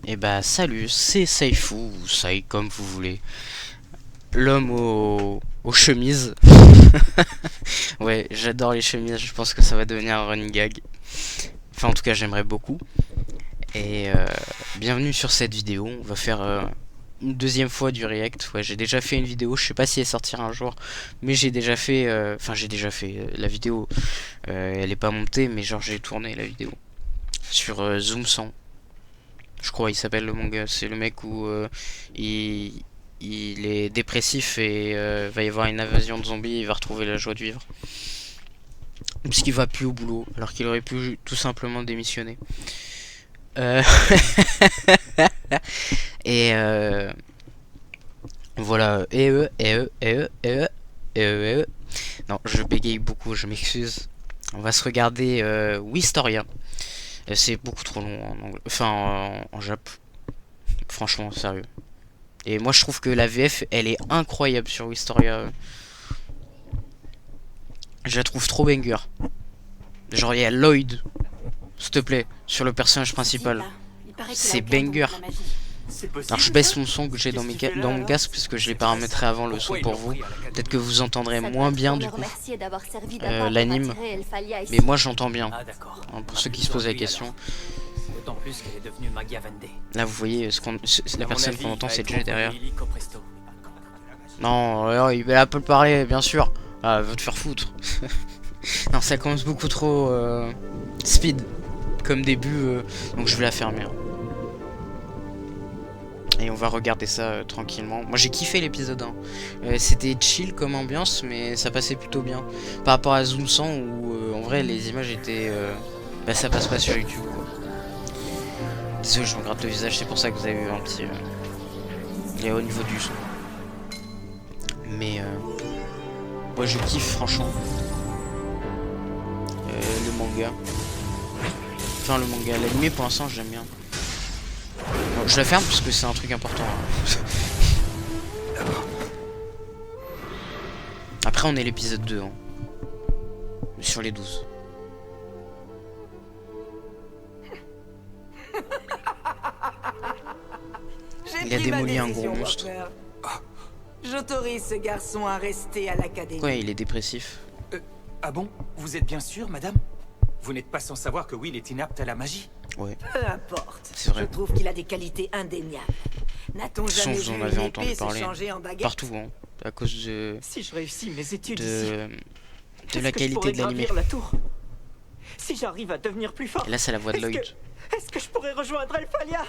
Et bah salut, c'est Saifu, ou Sai comme vous voulez. L'homme aux chemises. Ouais, j'adore les chemises, je pense que ça va devenir un running gag. Enfin en tout cas j'aimerais beaucoup. Et bienvenue sur cette vidéo, on va faire une deuxième fois du react. Ouais, j'ai déjà fait une vidéo, je sais pas si elle sortira un jour. Mais j'ai déjà fait, la vidéo. Elle est pas montée mais genre j'ai tourné la vidéo. Sur Zoom 100. Je crois il s'appelle le manga. C'est le mec où il, il est dépressif et va y avoir une invasion de zombies et il va retrouver la joie de vivre. Parce qu'il va plus au boulot alors qu'il aurait pu tout simplement démissionner. Euh, et voilà. Non, je bégaye beaucoup, je m'excuse. On va se regarder Wistoria. C'est beaucoup trop long en anglais. Enfin, en Jap. Franchement, sérieux. Et moi je trouve que la VF elle est incroyable sur Wistoria. Je la trouve trop banger. Genre il y a Lloyd, s'il te plaît, sur le personnage principal. C'est banger. Alors je baisse mon son que j'ai dans, dans mon casque parce que je l'ai paramétré avant le son pour vous. Peut-être que vous entendrez moins bien du coup l'anime. Mais moi j'entends bien. Hein, pour ceux qui se posent la question. D'autant plus qu'elle est devenue Magia Vende. Là vous voyez la personne qu'on entend c'est Jay derrière. Non, il va peu parler bien sûr. Ah, veut te faire foutre. Non, ça commence beaucoup trop speed comme début, donc je vais la fermer. Et on va regarder ça tranquillement. Moi j'ai kiffé l'épisode 1. C'était chill comme ambiance, mais ça passait plutôt bien. Par rapport à Zoom 100 où en vrai les images étaient... bah ça passe pas sur YouTube quoi. Désolé, je me gratte le visage, c'est pour ça que vous avez vu un petit... Il est au niveau du son. Mais... moi je kiffe franchement. Le manga. Enfin le manga, l'animé pour l'instant j'aime bien. Donc, je la ferme parce que c'est un truc important. Après on est l'épisode 2 hein. Sur les 12. Il a démoli un gros monstre. J'autorise ce garçon à rester à l'académie. Ouais, il est dépressif. Ah bon? Vous êtes bien sûr, madame? Vous n'êtes pas sans savoir que Will est inapte à la magie? Ouais. Peu importe. C'est vrai. Je trouve qu'il a des qualités indéniables. N'a-t-on jamais Vous en vu avez une entendu épée se parler changer en baguette? partout hein, à cause Si je réussis mes études de la que je qualité pourrais de l'animé. gravir la tour? Si j'arrive à devenir plus fort, Et là c'est la voix de Lloyd. est-ce que je pourrais rejoindre Alphalia?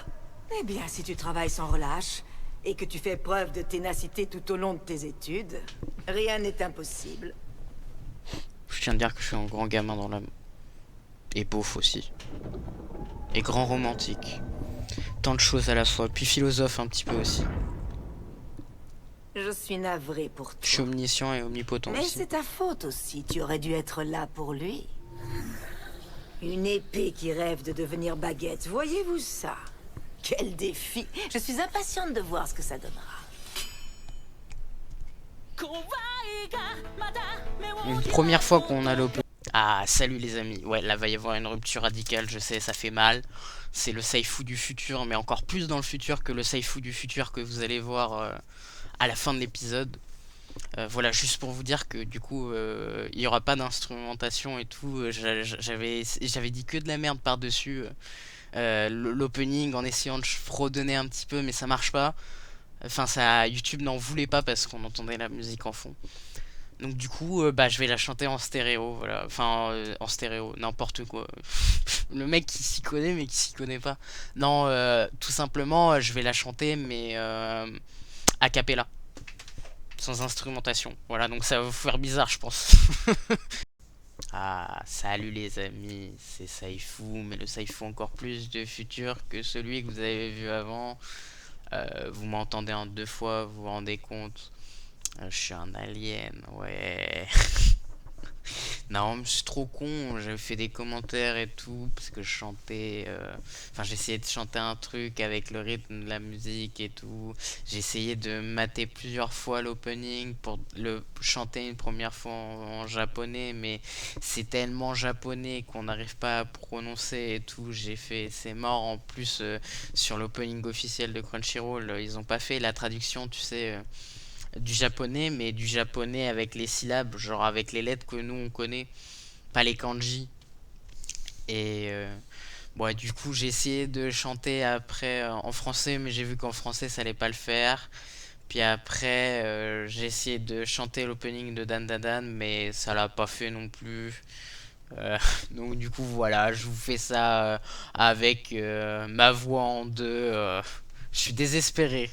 Eh bien, si tu travailles sans relâche et que tu fais preuve de ténacité tout au long de tes études, rien n'est impossible. Je tiens de dire que je suis un grand gamin dans l'âme. Et beauf aussi. Et grand romantique. Tant de choses à la fois. Puis philosophe un petit peu aussi. Je suis navré pour Je suis toi. omniscient et omnipotent Mais aussi. c'est ta faute aussi, tu aurais dû être là pour lui. Une épée qui rêve de devenir baguette, voyez-vous ça? Quel défi! Je suis impatiente de voir ce que ça donnera. Une première fois qu'on a l'open. Ah, salut les amis. Ouais, là va y avoir une rupture radicale, je sais, ça fait mal. C'est le Saifu du futur, mais encore plus dans le futur que le Saifu du futur que vous allez voir à la fin de l'épisode. Voilà, juste pour vous dire que du coup, il n'y aura pas d'instrumentation et tout. J'avais dit que de la merde par-dessus l'opening en essayant de fredonner un petit peu, mais ça marche pas. Enfin, ça, YouTube n'en voulait pas parce qu'on entendait la musique en fond. Donc du coup, bah, je vais la chanter en stéréo, voilà. Enfin, en stéréo, n'importe quoi. Le mec qui s'y connaît, mais qui s'y connaît pas. Non, tout simplement, je vais la chanter, mais a cappella. Sans instrumentation. Voilà, donc ça va vous faire bizarre, je pense. Ah, salut les amis, c'est Saifu, mais le Saifu encore plus de futur que celui que vous avez vu avant. Vous m'entendez en 2 fois, vous vous rendez compte? Je suis un alien, ouais. Non, mais c'est trop con. J'avais fait des commentaires et tout parce que je chantais. Enfin, j'essayais de chanter un truc avec le rythme de la musique et tout. J'ai essayé de mater plusieurs fois l'opening pour le chanter une première fois en japonais, mais c'est tellement japonais qu'on n'arrive pas à prononcer et tout. J'ai fait, c'est mort. En plus, sur l'opening officiel de Crunchyroll, ils ont pas fait la traduction, tu sais. Du japonais, mais du japonais avec les syllabes, genre avec les lettres que nous on connaît, pas les kanji. Et ouais, du coup, j'ai essayé de chanter après en français, mais j'ai vu qu'en français ça allait pas le faire. Puis après, j'ai essayé de chanter l'opening de Dan Dan Dan, mais ça l'a pas fait non plus. Euh, donc du coup, voilà, je vous fais ça avec ma voix en deux. Je suis désespéré.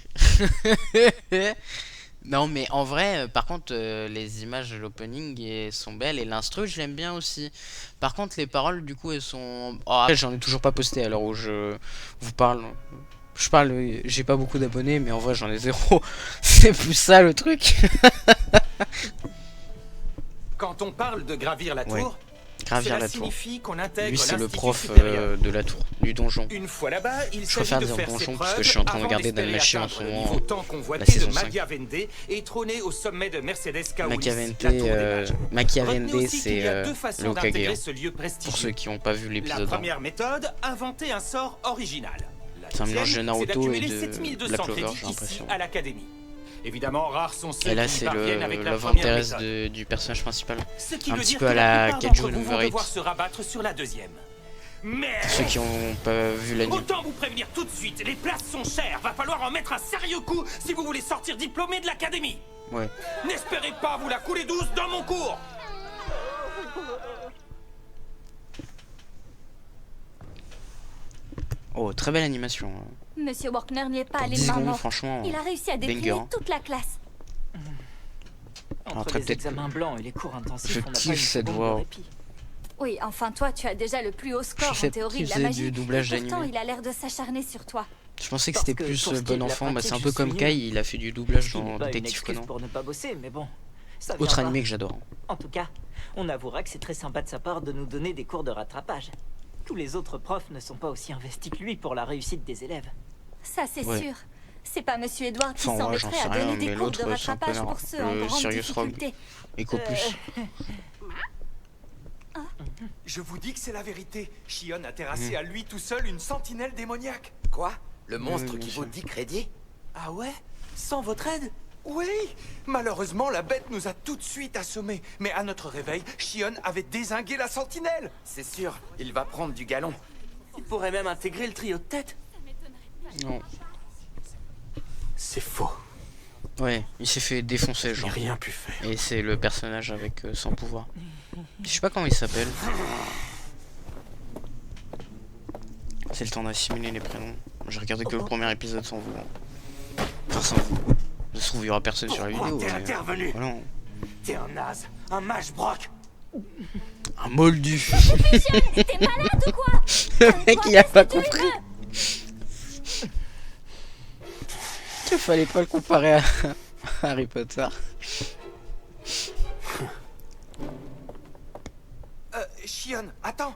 Non, mais en vrai, par contre, les images de l'opening sont belles et l'instru, je l'aime bien aussi. Par contre, les paroles, du coup, elles sont. Oh, après, j'en ai toujours pas posté à l'heure où je vous parle. Je parle, j'ai pas beaucoup d'abonnés, mais en vrai, j'en ai zéro. C'est plus ça le truc. Quand on parle de gravir la Ouais. tour, Gravir cela la tour. signifie qu'on intègre Lui, c'est le l'institut prof supérieur. de la tour, du donjon. Une fois là-bas, il Je s'agit préfère de dire faire donjon ses parce que preuves je suis en train de avant regarder Dan d'espérer Machi en atteindre ce le moment, niveau tant la convoité de saison 5. Machiavende et trôner au sommet de Mercedes Kaoulis, Machiavende, la tour des mages. Retenez Machiavende, aussi qu'il y a c'est deux façons le Hokage, d'intégrer hein, ce lieu pour ceux prestigieux. qui n'ont pas vu La l'épisode 1. première méthode, inventer un sort original. La C'est un mélange de deuxième, Naruto c'est d'accumuler et de 7200 Black Clover, crédits j'ai ici l'impression. à l'académie. Évidemment, rares sont ceux Et là, qui y c'est parviennent avec la love première interest méthode. du personnage principal. Ce qui Un veut petit dire peu que à la la plupart Kaiju d'entre vous vont Number devoir 8. se rabattre sur la deuxième. Mais Pour ceux qui n'ont pas vu l'anime. autant vous prévenir tout de suite, les places sont chères. Va falloir en mettre un sérieux coup si vous voulez sortir diplômé de l'académie. Ouais. N'espérez pas vous la couler douce dans mon cours. Oh, très belle animation. Monsieur Walkner n'y est pas Pour allé 10 de main secondes, morte. franchement. Il a réussi à banger, déprimer hein. toute la classe. Alors, Entre très les peut-être- examens blancs et les cours intensifs, Je on n'a pas kiffe une cette seconde voix. de répit. Oui, enfin toi, tu as déjà le plus haut score Je sais en théorie qui de la faisait magie. du doublage et pourtant, d'animé. il a l'air de s'acharner sur toi. Je pensais que Parce c'était que plus pour ce qui est bon de la enfant. Bah, pratique, c'est un je peu suis comme nul. Kai, il a fait du doublage Ce qui dans n'est pas une Détective excuse Conan. pour ne pas bosser, mais bon. Ça Autre viendra. animé que j'adore. En tout cas, on avouera que c'est très sympa de sa part de nous donner des cours de rattrapage. Tous les autres profs ne sont pas aussi investis que lui pour la réussite des élèves. Ça, c'est Ouais. sûr. C'est pas Monsieur Edward qui Enfin, s'en ouais, j'en mettrait sais à rien, donner mais des cours de l'autre, c'est un peu rattrapage pour ceux en le grande Sirius Rogue. difficulté. Ecopus. Je vous dis que c'est la vérité. Shion a terrassé à lui tout seul une sentinelle démoniaque. Quoi? Le monstre bien qui sûr. vaut 10 crédits? Ah ouais? Sans votre aide? Oui. Malheureusement, la bête nous a tout de suite assommés. Mais à notre réveil, Shion avait dézingué la sentinelle. C'est sûr, il va prendre du galon. Il pourrait même intégrer le trio de tête. Non. C'est faux. Ouais, il s'est fait défoncer, J'ai genre. rien pu faire. Et c'est le personnage avec sans pouvoir. Je sais pas comment il s'appelle. C'est le temps d'assimiler les prénoms. J'ai regardé que le premier épisode sans vous. Enfin, sans vous. Ça se trouve, il y aura personne sur la Pourquoi vidéo. t'es mais, intervenu? voilà. T'es un naze, un mage broc. Un moldu. T'es malade ou quoi? Le mec, il a pas compris. Il fallait pas le comparer à Harry Potter. Shion, attends.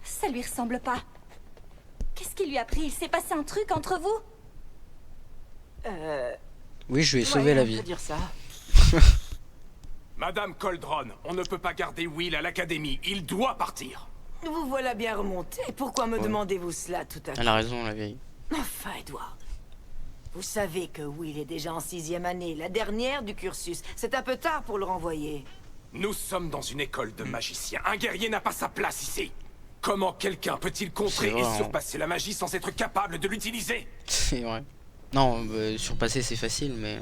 Ça lui ressemble pas. Qu'est-ce qui lui a pris? Il s'est passé un truc entre vous? Oui, je lui ai sauvé Ouais, la on vie. peut dire ça. Madame Coldron, on ne peut pas garder Will à l'académie. Il doit partir. Vous voilà bien remonté. Pourquoi me Ouais. demandez-vous cela tout à coup? Elle a raison, la vieille. Enfin, Edward. Vous savez que Will est déjà en 6e année, la dernière du cursus. C'est un peu tard pour le renvoyer. Nous sommes dans une école de magiciens. Un guerrier n'a pas sa place ici. Comment quelqu'un peut-il contrer C'est vrai, et hein. surpasser la magie sans être capable de l'utiliser? C'est vrai. Non, surpasser c'est facile, mais.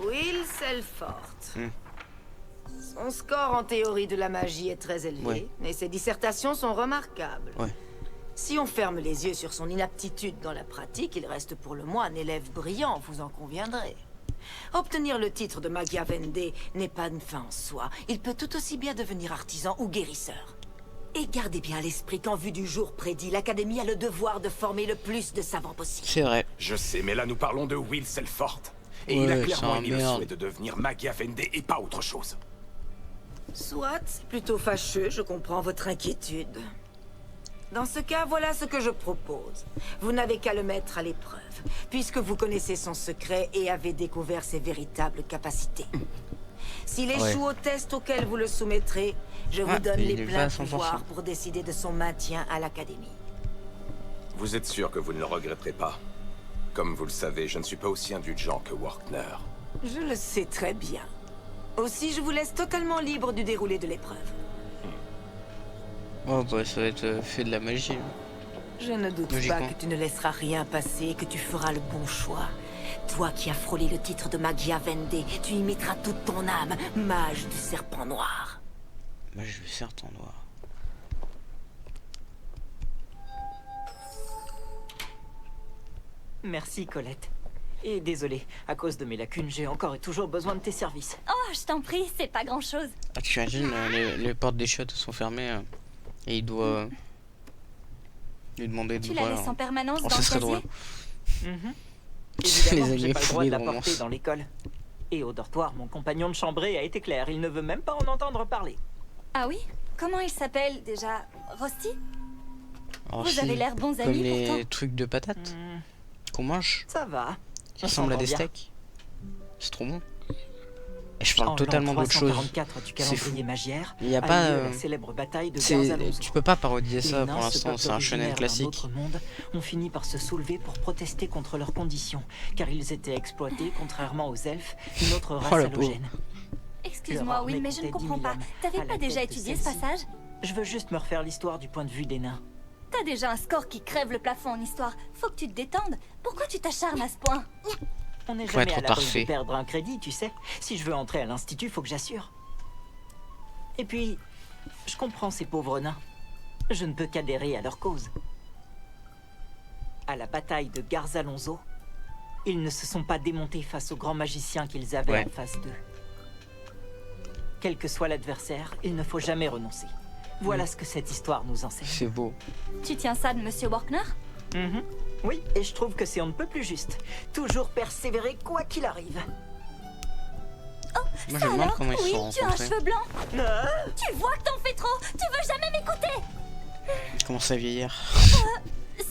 Will Selford. Hmm. Son score en théorie de la magie est très élevé, Ouais. mais ses dissertations sont remarquables. Ouais. Si on ferme les yeux sur son inaptitude dans la pratique, il reste pour le moins un élève brillant, vous en conviendrez. Obtenir le titre de Machiavende n'est pas une fin en soi. Il peut tout aussi bien devenir artisan ou guérisseur. Et gardez bien à l'esprit qu'en vue du jour prédit, l'Académie a le devoir de former le plus de savants possible. C'est vrai. Je sais, mais là nous parlons de Will Selford. Et il a Ouais, clairement c'est un émis le merde. souhait de devenir Magia Vende et pas autre chose. Soit, c'est plutôt fâcheux, je comprends votre inquiétude. Dans ce cas, voilà ce que je propose. Vous n'avez qu'à le mettre à l'épreuve, puisque vous connaissez son secret et avez découvert ses véritables capacités. S'il échoue au test auquel vous le soumettrez, je vous donne il les est pas pleins à 100%. pouvoirs pour décider de son maintien à l'académie. Vous êtes sûr que vous ne le regretterez pas? Comme vous le savez, je ne suis pas aussi indulgent que Workner. Je le sais très bien. Aussi, je vous laisse totalement libre du déroulé de l'épreuve. Oh bah ça va être fait de la magie. Je ne doute pas Logiquement. que tu ne laisseras rien passer et que tu feras le bon choix. Toi qui as frôlé le titre de Magia Vende, tu y mettras toute ton âme, mage du serpent noir. Bah je vais faire ton noir. Merci, Colette. Et désolé, à cause de mes lacunes, j'ai encore et toujours besoin de tes services. Oh, je t'en prie, c'est pas grand-chose. Ah tu imagines, les portes des chiottes sont fermées et il doit lui demander de Tu la voir. laisses en permanence Oh, dans ce le serait casier? drôle. Mhm. Les Évidemment, animés j'ai pas le droit pourris de de la porter romance. dans l'école. Et au dortoir, mon compagnon de chambrée a été clair, il ne veut même pas en entendre parler. Ah oui? Comment il s'appelle déjà? Rusty? Alors, Vous si, avez l'air bons comme amis les pourtant. trucs de patates qu'on mange, Ça va. qui On ressemblent à des s'entend bien. steaks. C'est trop bon. Et je parle En totalement l'an d'autre chose. 344 du C'est calendrier magiaire, Il y a a pas. lieu la célèbre bataille de c'est- Garzalonzo. tu peux pas parodier ça Les pour nains, ce l'instant, peuple c'est un shonen originaire d'un classique. autre monde, ont fini par se soulever pour protester contre leurs conditions, car ils étaient exploités, contrairement aux elfes, une autre race Oh, la pauvre. halogène. Excuse-moi, Leur Will, armée mais je ne comptait comprends 10 000 pas. hommes. T'avais À la pas déjà tête de étudié ce celle-ci. passage? Je veux juste me refaire l'histoire du point de vue des nains. T'as déjà un score qui crève le plafond en histoire. Faut que tu te détendes. Pourquoi tu t'acharnes à ce point? On n'est Faut jamais être à l'abri parfait. de perdre un crédit, tu sais. Si je veux entrer à l'institut, faut que j'assure. Et puis, je comprends ces pauvres nains. Je ne peux qu'adhérer à leur cause. À la bataille de Garzalonzo, ils ne se sont pas démontés face aux grands magiciens qu'ils avaient Ouais. en face d'eux. Quel que soit l'adversaire, il ne faut jamais renoncer. Voilà ce que cette histoire nous enseigne. C'est beau. Tu tiens ça de Monsieur Workner? Mhm. Oui, et je trouve que c'est on ne peut plus juste. Toujours persévérer quoi qu'il arrive. Moi je me demande Alors, comment ils se Will, sont tu as un rencontrés. cheveu blanc. Ah, Tu vois que t'en fais trop. Tu veux jamais m'écouter. Il commence à vieillir.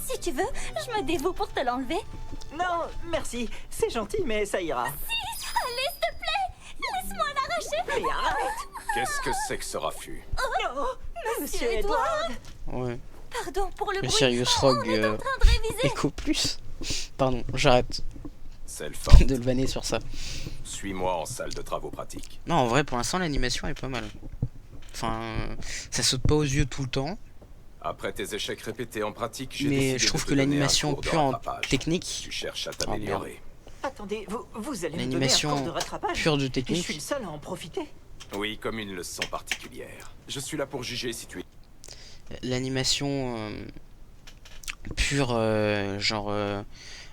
Si tu veux, je me dévoue pour te l'enlever. non, merci. C'est gentil, mais ça ira. Allez, s'il te plaît, laisse-moi l'arracher. Mais arrête. Qu'est-ce que c'est que ce raffut? Non, Monsieur Edward. Edward. Ouais. Pardon pour le Mais bruit. Sirius Rogue On est en train de réviser. Echo Plus. Pardon, j'arrête C'est le fort. de le banner sur ça. Suis-moi en salle de travaux pratiques. Non, en vrai, pour l'instant, l'animation est pas mal. Enfin, ça saute pas aux yeux tout le temps, Après tes échecs répétés en pratique, j'ai mais décidé je trouve de te que donner un l'animation cours de pure en rattrapage. technique, Tu cherches à Oh, t'améliorer. Attendez, vous allez me donner un l'animation cours de rattrapage. pure de Et je suis technique, le seul à en profiter. Oui, comme une leçon particulière. Je suis là pour juger si tu es... l'animation pure, genre,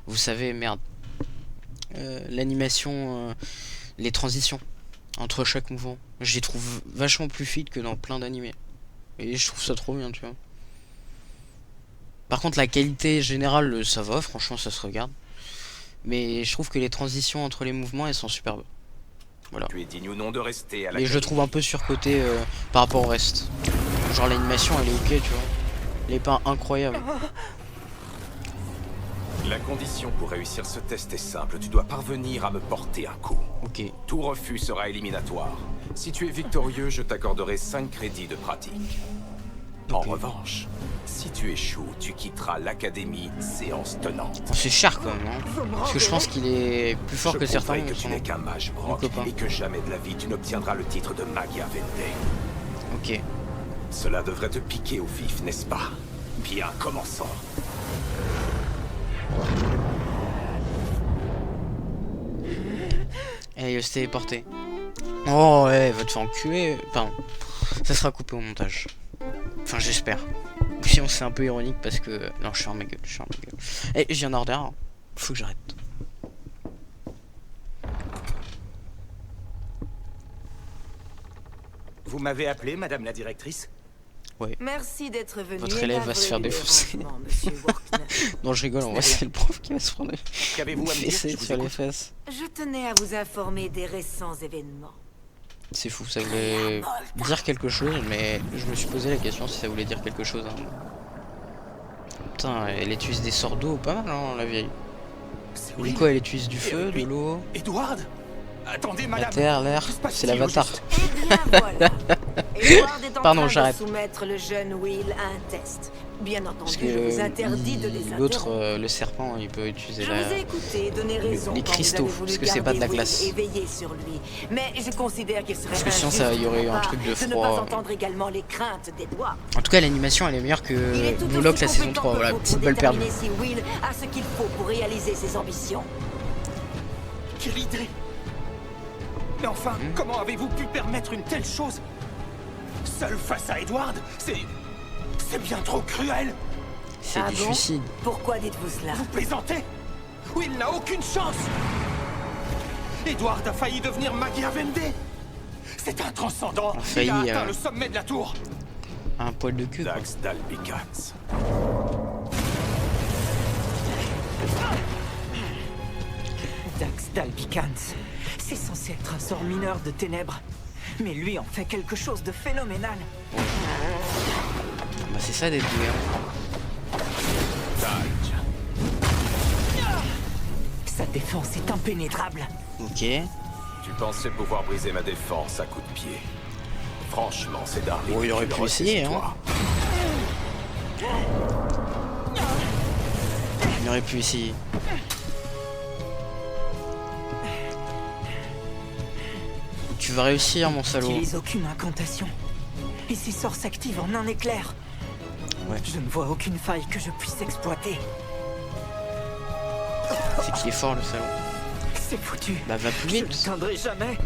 vous savez, merde, l'animation, les transitions entre chaque mouvement, je les trouve vachement plus fluides que dans plein d'animés. Et je trouve ça trop bien, tu vois. Par contre, la qualité générale, ça va, franchement, ça se regarde. Mais je trouve que les transitions entre les mouvements, elles sont superbes. Voilà. Tu es digne ou non de rester à la... Mais je le trouve un peu surcoté par rapport au reste. Genre l'animation, elle est ok, tu vois. Elle est pas incroyable. La condition pour réussir ce test est simple. Tu dois parvenir à me porter un coup. Ok. Tout refus sera éliminatoire. Si tu es victorieux, je t'accorderai 5 crédits de pratique. En Ok. revanche, si tu échoues, tu quitteras l'académie séance tenante. Oh, c'est cher quand même, hein. Parce que je pense qu'il est plus fort Je que certains. prouverai que tu sont- n'es qu'un mage broc copain. et que jamais de la vie tu n'obtiendras le titre de Magia Vende. Ok. Cela devrait te piquer au vif, n'est-ce pas? Bien, commençons. Et il va se téléporter. Oh ouais, va te faire enculer. Pardon. Ça sera coupé au montage. Enfin, j'espère. Ou sinon, c'est un peu ironique parce que. Non, je suis en ma gueule. Je suis en ma gueule. Eh, je viens d'en retard. Faut que j'arrête. Vous m'avez appelé, madame la directrice? Ouais. Merci d'être venu. Votre élève va se faire défoncer. Monsieur Workner. Non, je rigole, en vrai, c'est le prof qui va se prendre Qu'avez-vous à me dire? fessé Je vous sur les écoute. fesses. Je tenais à vous informer des récents événements. C'est fou, ça voulait dire quelque chose, mais je me suis posé la question si ça voulait dire quelque chose. Hein. Putain, elle utilise des sorts d'eau, pas mal, hein, la vieille. C'est Mais Will. quoi, elle utilise du Et feu, avec lui, de l'eau, Edward? Attendez, la madame. terre, l'air, Que se passe-t-il c'est au l'avatar. juste? Eh bien voilà. Edward est en Pardon, train j'arrête. de soumettre le jeune Will à un test. Bien Parce entendu, je vous interdis de les que l'autre, interrompre. le serpent, il peut utiliser Je la... vous ai écouté donner raison les quand cristaux, vous avez voulu parce que c'est pas de la garder glace. Will éveillé sur lui. Mais je considère qu'il serait Parce que sinon, injuste ça, il y aurait eu de un ma truc de part ne froid. pas entendre également les craintes d'Edward. En tout cas, l'animation, elle est meilleure Il est que tout New Lock, aussi la saison compétent 3. que Voilà, vous petite pour balle perdue. déterminer si Will a ce qu'il faut pour réaliser ses ambitions. Quelle idée! Mais enfin, comment avez-vous pu permettre une telle chose? Seul face à Edward? C'est bien trop cruel! C'est Ah du bon? suicide. Pourquoi dites-vous cela? Vous plaisantez? Will n'a aucune chance! Edward a failli devenir Machiavendi! C'est un transcendant! A Il failli, a atteint le sommet de la tour! Un poil de cul, quoi. Dax d'Albicans. Dax d'Albicans. C'est censé être un sort mineur de ténèbres. Mais lui en fait quelque chose de phénoménal. Bah, c'est ça d'être doué. Hein. Dodge. Sa défense est impénétrable. Ok. Tu pensais pouvoir briser ma défense à coups de pied. Franchement, c'est d'un Bon, il aurait pu essayer, hein. Il aurait pu essayer. Tu vas réussir, mon Il salaud. n'utilise aucune incantation. Et ses sorts s'activent en un éclair. Ouais. Je ne vois aucune faille que je puisse exploiter. C'est qu'il est fort, le salaud. C'est foutu. Bah, va plus Je ne vite. l'atteindrai jamais.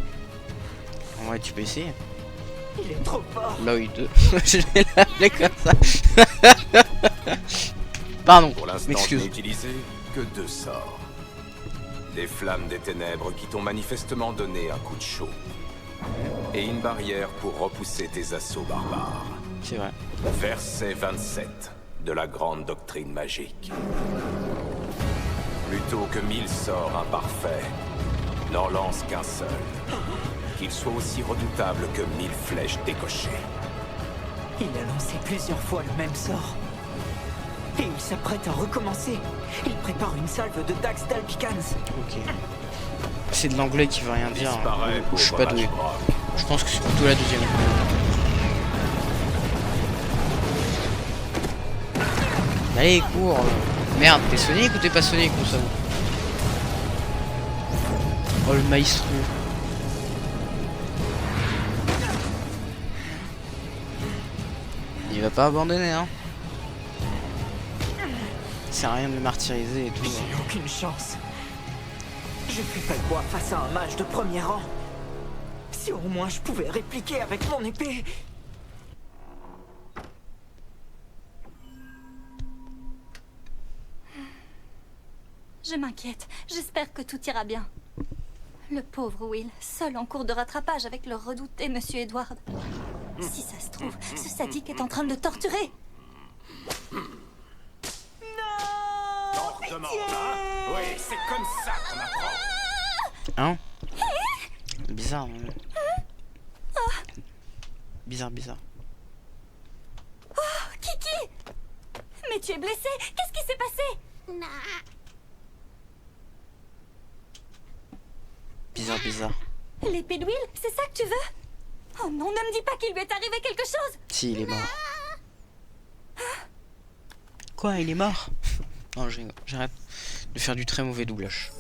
Ouais, tu peux essayer. Il est trop fort. Lloyd. Je l'ai appelé comme ça. Pardon, Pour l'instant, je m'excuse. n'ai utilisé que 2 sorts. Des flammes des ténèbres qui t'ont manifestement donné un coup de chaud. Et une barrière pour repousser tes assauts barbares. C'est vrai. Verset 27 de la grande doctrine magique. Plutôt que 1000 sorts imparfaits, n'en lance qu'un seul. Qu'il soit aussi redoutable que 1000 flèches décochées. Il a lancé plusieurs fois le même sort. Et il s'apprête à recommencer. Il prépare une salve de Dax d'Albicans. Ok. C'est de l'anglais qui veut rien dire. Disparaît, Hein. Je suis pas pauvre doué. Ashbrock. Je pense que c'est plutôt la deuxième. Allez, cours. Merde, t'es Sonic ou t'es pas Sonic ou ça? Oh, le maestro. Il va pas abandonner, hein. Ça sert à rien de le martyriser et tout. J'ai aucune chance. Je fais pas le poids face à un mage de premier rang. Si au moins je pouvais répliquer avec mon épée. Je m'inquiète. J'espère que tout ira bien. Le pauvre Will, seul en cours de rattrapage avec le redouté Monsieur Edward. Si ça se trouve, ce sadique est en train de le torturer. Demande, hein? Oui, c'est comme ça qu'on apprend. Hein? Bizarre. Mais... Bizarre, bizarre. Kiki! Mais tu es blessé. Qu'est-ce qui s'est passé? Bizarre, bizarre. L'épée de Will, c'est ça que tu veux? Oh non, ne me dis pas qu'il lui est arrivé quelque chose. Si, il est mort. Quoi, il est mort? Non, j'arrête de faire du très mauvais doublage.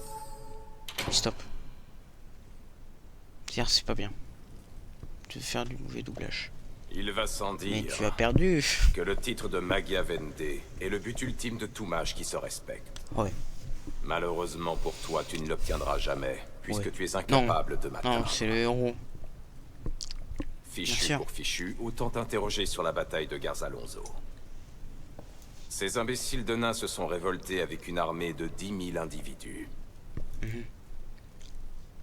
Stop. C'est pas bien de faire du mauvais doublage. Il va sans Mais dire tu as perdu. que le titre de Machiavendi est le but ultime de tout mage qui se respecte. Ouais. Malheureusement pour toi, tu ne l'obtiendras jamais, puisque Ouais. tu es incapable de m'atteindre. Non, c'est le héros. Bien Fichu sûr. pour fichu, autant t'interroger sur la bataille de Garzalonzo. Ces imbéciles de nains se sont révoltés avec une armée de 10 000 individus.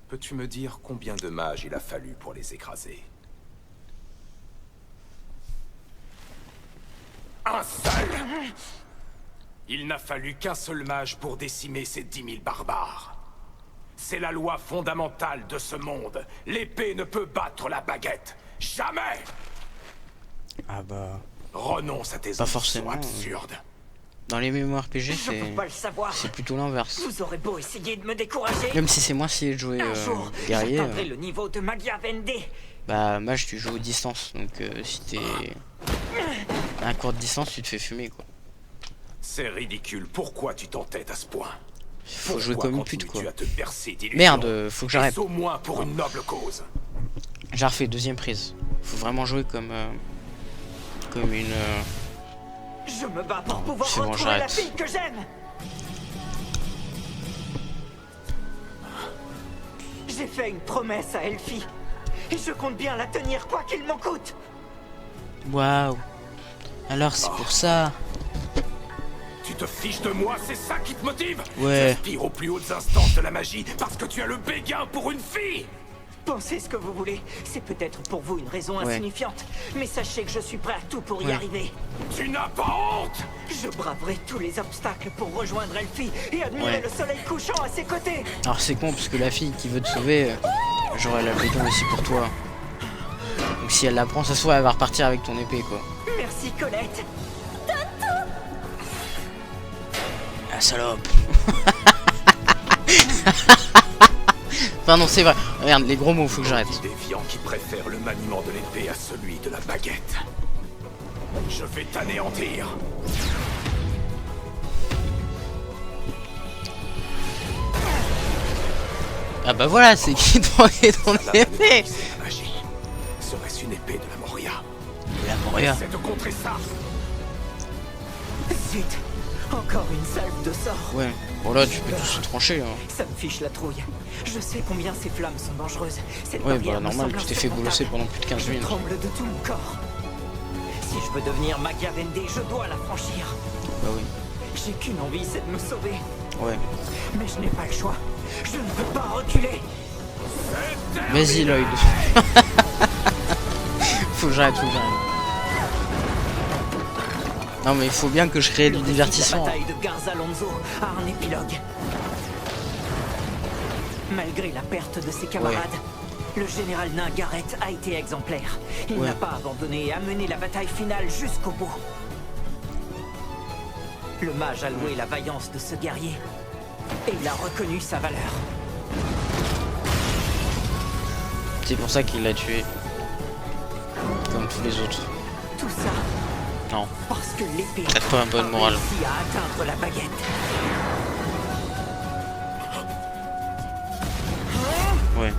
Peux-tu me dire combien de mages il a fallu pour les écraser? Un seul. Il n'a fallu qu'un seul mage pour décimer ces 10 000 barbares. C'est la loi fondamentale de ce monde. L'épée ne peut battre la baguette. Jamais. Ah bah... Renonce à tes Pas ambitions forcément, absurdes. Dans les MMORPG, Je peux pas le savoir. c'est plutôt l'inverse. Vous aurez beau essayer de me décourager. Même si c'est moins stylé de jouer Un jour, guerrier, j'atteindrai le niveau de Magia Vendée. bah mage tu joues aux distances, donc si t'es à courte distance tu te fais fumer quoi. C'est ridicule. Pourquoi tu t'entêtes à ce point? Faut jouer comme une pute quoi. Tu à te bercer d'illusions. Merde, faut que j'arrête. Est-ce au moins pour une noble cause. J'ai refait deuxième prise. Faut vraiment jouer comme une... Je me bats pour Non, pouvoir c'est bon, retrouver la j'arrête. fille que j'aime. J'ai fait une promesse à Elfie. Et je compte bien la tenir quoi qu'il m'en coûte. Waouh. Alors c'est pour ça. Tu te fiches de moi, c'est ça qui te motive? Ouais. Tu aspires aux plus hautes instances de la magie parce que tu as le béguin pour une fille. Pensez ce que vous voulez. C'est peut-être pour vous une raison insignifiante. Mais sachez que je suis prêt à tout pour y arriver. Tu n'as pas honte. Je braverai tous les obstacles pour rejoindre Elfie et admirer le soleil couchant à ses côtés. Alors c'est con parce que la fille qui veut te sauver, genre elle a le béton aussi pour toi. Donc si elle la prend, ça se voit, elle va repartir avec ton épée quoi. Merci Colette. Ah salope. Enfin non c'est vrai. Regarde les gros mots, faut que j'arrête. Déviant qui préfère le maniement de l'épée à celui de la baguette. Je vais t'anéantir. Ah bah voilà, c'est qui demandait ton épée. C'est la magie. Serait-ce une épée de la Moria? La Moria. C'est de contrer ça. Zut. Encore une salve de sort. Ouais. Bon là tu peux tous se trancher hein. Ça me fiche la trouille. Je sais combien ces flammes sont dangereuses. Cette Ouais barrière bah me normal, semble tu t'es fait bolosser insurmontable. pendant plus de 15 Je minutes. tremble de tout mon corps. Si je veux devenir Magia Vendée, je dois la franchir. Bah oui. J'ai qu'une envie, c'est de me sauver. Ouais. Mais je n'ai pas le choix. Je ne peux pas reculer. Vas-y Lloyd. Faut que j'arrête, faut que j'arrête. Non mais il faut bien que je crée du La divertissement. bataille de Garza Alonso a un épilogue. Malgré la perte de ses camarades, le général nain Garrett a été exemplaire. Il n'a pas abandonné et a mené la bataille finale jusqu'au bout. Le mage a loué la vaillance de ce guerrier et il a reconnu sa valeur. C'est pour ça qu'il l'a tué. Comme tous les autres. Tout ça Non. parce que l'épée Peut-être pas un bon moral. a réussi à atteindre la baguette. Ouais.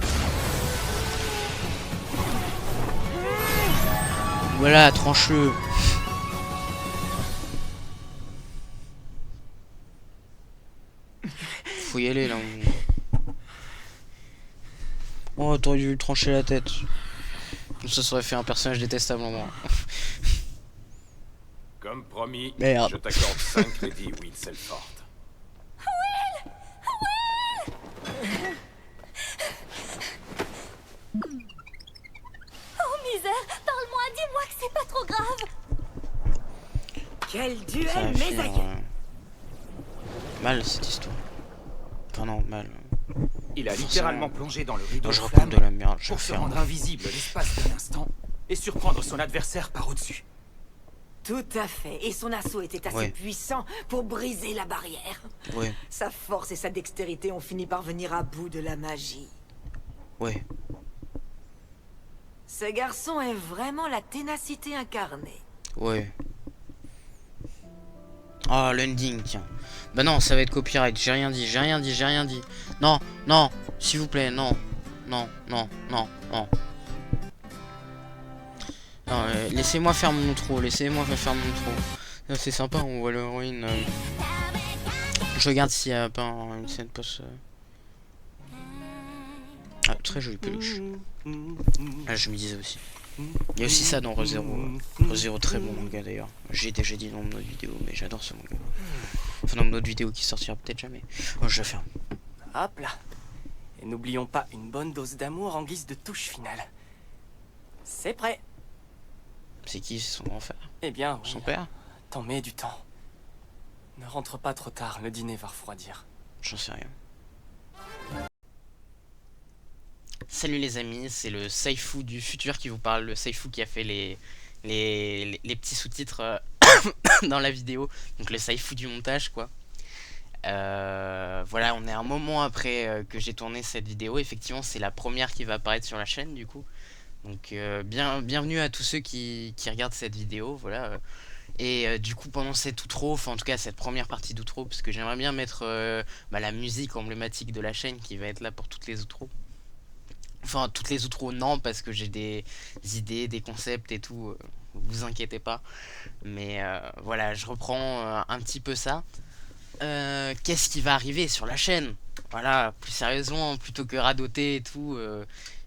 Voilà, tranche-le. Faut y aller là. Oh, t'aurais dû lui trancher la tête. Ça serait fait un personnage détestable en moi. Comme promis, Merde. je t'accorde 5 crédits, Will Selford. Oh misère, parle-moi, dis-moi que c'est pas trop grave. Quel Ça duel va mes faire, aïeux. mal cette histoire. Enfin non, mal. Il a Forcément. littéralement plongé dans le rideau Non, je de reprends flamme de la merde, je vais pour se faire. rendre invisible l'espace d'un instant et surprendre son adversaire par au-dessus. Tout à fait. Et son assaut était assez Ouais. puissant pour briser la barrière. Ouais, Sa force et sa dextérité ont fini par venir à bout de la magie. ouais. Ce garçon est vraiment la ténacité incarnée. Ouais. Oh, l'ending, tiens. Bah non, ça va être copyright. J'ai rien dit, j'ai rien dit, j'ai rien dit. Non, non, s'il vous plaît, non. Non, non, non, non. Non, laissez-moi faire mon outro, laissez-moi faire mon outro. C'est sympa, on voit l'héroïne. Je regarde s'il y a pas une scène post. Ah, très jolie peluche. Ah, je me disais aussi. Il y a aussi ça dans ReZero. ReZero, très bon manga d'ailleurs. J'ai déjà dit dans mon autre vidéo, mais j'adore ce manga. Enfin, dans mon autre vidéo qui sortira peut-être jamais. Oh, je la ferme. Hop là. Et n'oublions pas une bonne dose d'amour en guise de touche finale. C'est prêt. C'est qui, c'est son grand frère? Eh bien, oui. Son père? T'en mets du temps. Ne rentre pas trop tard, le dîner va refroidir. J'en sais rien. Salut les amis, c'est le Saifu du futur qui vous parle, le Saifu qui a fait les petits sous-titres dans la vidéo, donc le Saifu du montage quoi. Voilà, on est un moment après que j'ai tourné cette vidéo, effectivement c'est la première qui va apparaître sur la chaîne du coup. Donc bienvenue à tous ceux qui regardent cette vidéo, voilà. Et du coup pendant cette outro, enfin en tout cas cette première partie d'outro, parce que j'aimerais bien mettre la musique emblématique de la chaîne qui va être là pour toutes les outros. Enfin toutes les outros non, parce que j'ai des idées, des concepts et tout, vous inquiétez pas. Mais voilà, je reprends un petit peu ça. Qu'est-ce qui va arriver sur la chaîne? Voilà, plus sérieusement, plutôt que radoter et tout,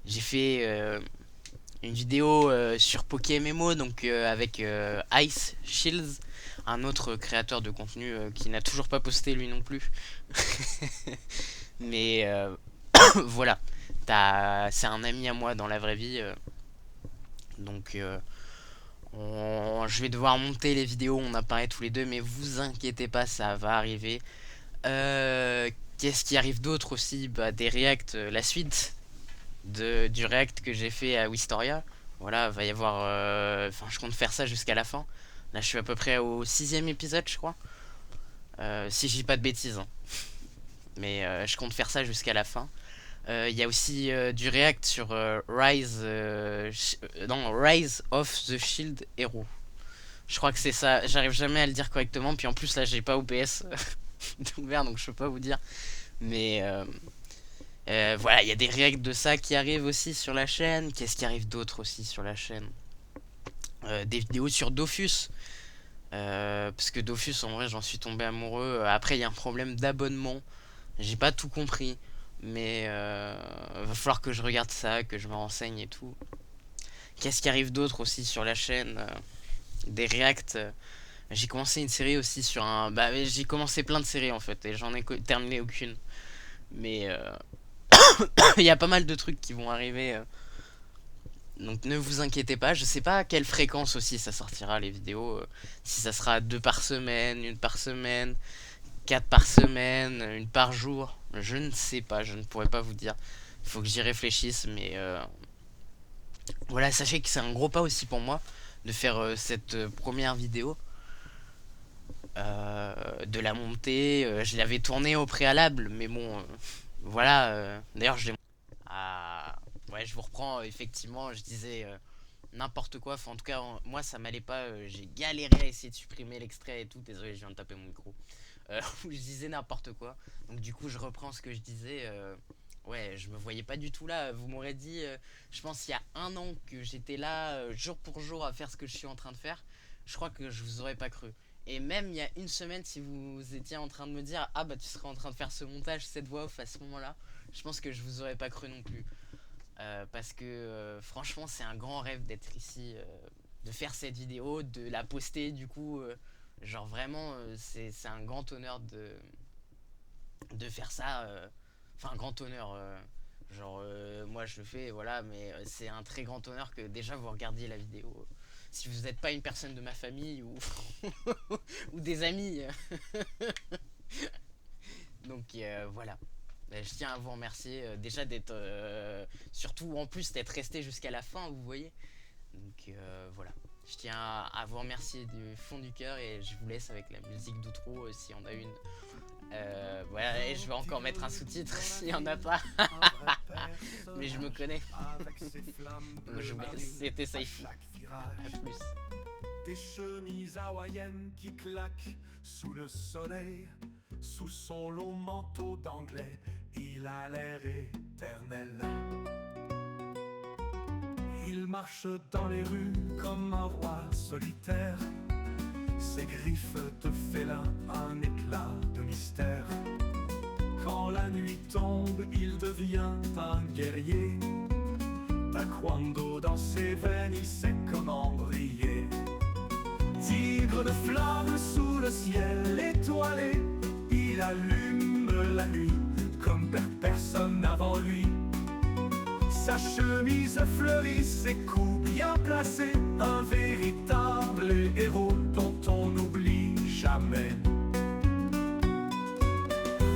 j'ai fait une vidéo sur PokéMMO, donc avec Ice Shields, un autre créateur de contenu qui n'a toujours pas posté lui non plus. Mais voilà, c'est un ami à moi dans la vraie vie, donc je vais devoir monter les vidéos, on apparaît tous les deux, mais vous inquiétez pas, ça va arriver. Qu'est-ce qui arrive d'autre aussi? Des reacts, la suite du react que j'ai fait à Wistoria. Voilà, va y avoir enfin je compte faire ça jusqu'à la fin. Là je suis à peu près au 6ème épisode je crois, si je dis pas de bêtises hein. Mais je compte faire ça jusqu'à la fin. Il y a aussi du react sur Rise of the Shield Hero, je crois que c'est ça, j'arrive jamais à le dire correctement, puis en plus là j'ai pas OBS ouvert donc je peux pas vous dire. Mais voilà, il y a des reacts de ça qui arrivent aussi sur la chaîne. Qu'est-ce qui arrive d'autre aussi sur la chaîne? Des vidéos sur Dofus, parce que Dofus en vrai j'en suis tombé amoureux. Après il y a un problème d'abonnement, j'ai pas tout compris, mais va falloir que je regarde ça, que je me renseigne et tout. Qu'est-ce qui arrive d'autre aussi sur la chaîne? Des reacts. J'ai commencé une série aussi sur un... j'ai commencé plein de séries en fait, et j'en ai terminé aucune. Mais il y a pas mal de trucs qui vont arriver, donc ne vous inquiétez pas. Je sais pas à quelle fréquence aussi ça sortira les vidéos, si ça sera 2 par semaine, 1 par semaine, 4 par semaine, 1 par jour, je ne sais pas, je ne pourrais pas vous dire, il faut que j'y réfléchisse. Mais voilà, sachez que c'est un gros pas aussi pour moi de faire cette première vidéo, de la monter. Je l'avais tournée au préalable, mais bon voilà, d'ailleurs je l'ai... ouais, je vous reprends, effectivement, je disais n'importe quoi, enfin en tout cas moi ça m'allait pas, j'ai galéré à essayer de supprimer l'extrait et tout, désolé je viens de taper mon micro, où je disais n'importe quoi, donc du coup je reprends ce que je disais. Ouais, je me voyais pas du tout là, vous m'aurez dit, je pense il y a 1 an que j'étais là jour pour jour à faire ce que je suis en train de faire, je crois que je vous aurais pas cru. Et même il y a 1 semaine, si vous étiez en train de me dire ah bah tu serais en train de faire ce montage, cette voix off à ce moment là, je pense que je vous aurais pas cru non plus, parce que franchement c'est un grand rêve d'être ici, de faire cette vidéo, de la poster du coup, genre vraiment c'est un grand honneur de faire ça, enfin un grand honneur, genre moi je le fais voilà, mais c'est un très grand honneur que déjà vous regardiez la vidéo, si vous n'êtes pas une personne de ma famille ou ou des amis. Donc voilà, je tiens à vous remercier déjà d'être surtout en plus d'être resté jusqu'à la fin, vous voyez. Donc voilà, je tiens à vous remercier du fond du cœur, et je vous laisse avec la musique d'outro si on a une. Voilà, et je vais encore mettre un sous-titre s'il n'y en a pas. Mais je me connais. Donc je vous laisse, c'était Saifu. A plus. Des chemises hawaïennes qui claquent sous le soleil, sous son long manteau d'anglais, il a l'air éternel. Il marche dans les rues comme un roi solitaire, ses griffes de félin, un éclat de mystère. Quand la nuit tombe, il devient un guerrier, taekwondo dans ses veines, il sait comment briller. Tigre de flammes sous le ciel étoilé, il allume la nuit comme personne avant lui. Sa chemise fleurie, ses coups bien placés, un véritable héros dont on oublie jamais.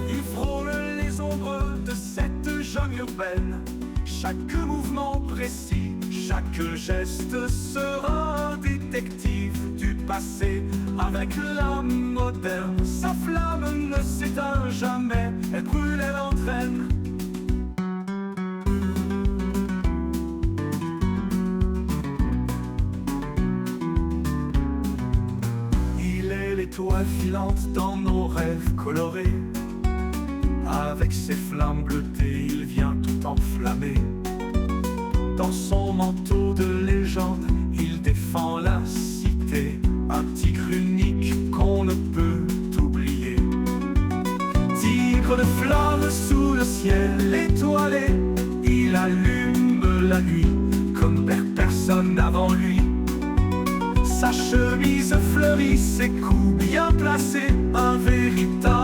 Il frôle les ombres de cette jungle urbaine. Chaque mouvement précis, chaque geste sera un détective du passé. Avec l'âme moderne, sa flamme ne s'éteint jamais. Elle brûle, elle entraîne. Il est l'étoile filante dans nos rêves colorés. Avec ses flammes bleutées, il vient tout enflammer. Dans son manteau de légende, il défend la cité. Un tigre unique qu'on ne peut oublier. Tigre de flamme sous le ciel étoilé, il allume la nuit comme personne avant lui. Sa chemise fleurie, ses coups bien placés, un véritable